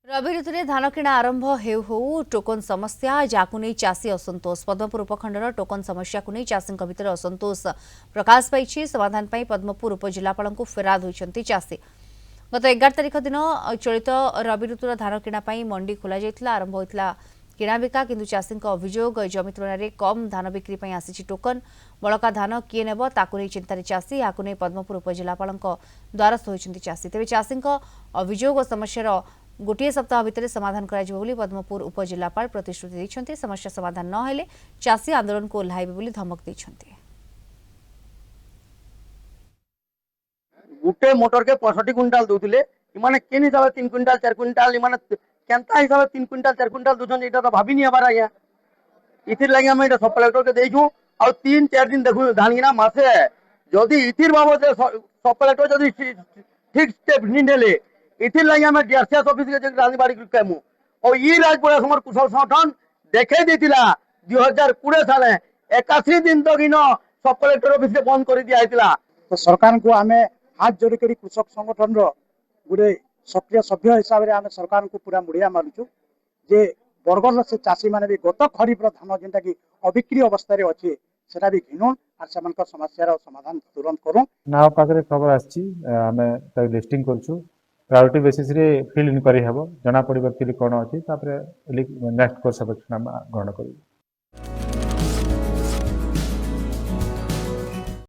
रबी ऋतु में धान किणा आरंभ हो टोकन समस्या जहाँ चाषी असंतोष पद्मपुर उपखंडर टोकन समस्या को नहीं चाषी भीतर असंतोष प्रकाश पाई समाधान पर पद्मपुर उपजिलापाल को फेराद होती चाषी गत 11 तारिख दिन चलित रबी ऋतुर धान किणा मंडी खोल आरंभ होता किणाबिका किंतु चाषी अभियोग जमी तुलन में कम धान बिक्री आसी टोकन बड़का धान किए नेब ताकू नहीं चिंतार चाषी या पद्मपुर उपजिलापाल द्वारस्थ होती चाषी तेज चाषी अभियोग और समस्या गोटे सप्ताह भितर समाधान कर पद्मपुर उपजिलापाल प्रतिश्रुति देते समस्या समाधान न हेले चाषी आंदोलन को ओह्लाइबे धमक देते। गोटे मोटर के 65 क्विंटाल दूसरे इमाने केन हिसाब से 3 क्विंटाल 4 क्विंटाल इमाने केनता हिसाब से 3 क्विंटाल 4 क्विंटाल दूसरे एटा तो भाभी नहीं हबार आज्ञा इथिर लगे हम सब कलेक्टर के देछु और 3-4 दिन देखु धान गिना मासे जदि इथिर बाबद सब कलेक्टर जदि ठीक स्टेप नहीं नेले इथिर लगे हम डीआरसीएस ऑफिस के राजबाड़ी कहमु और ये राजपुरा समर कुशल संगठन देखे देतिला 2020 साले 81 दिन तक इन सब कलेक्टर ऑफिस के बंद कर दिया तो सरकार को आमे हाथ जोड़ी करी कृषक संगठन गोटे सक्रिय सभ्य हिसाब से आम सरकार को पूरा मुड़िया मारुचु जे बरगढ़ से चाषी मैंने भी गत खरीफ धान जेनटा कि अबिक्री अवस्था अच्छे सेटा भी घिनुन और समस्या समाधान तुरंत करूँ ना पाखे खबर आमे लिस्टिंग करछु प्रायोरिटी बेसिस रे फिल इन करी हबो जना पड़िबो कि कोन अछि तापर नेक्स्ट कोर्स ऑफ एक्शन ग्रहण करिबो।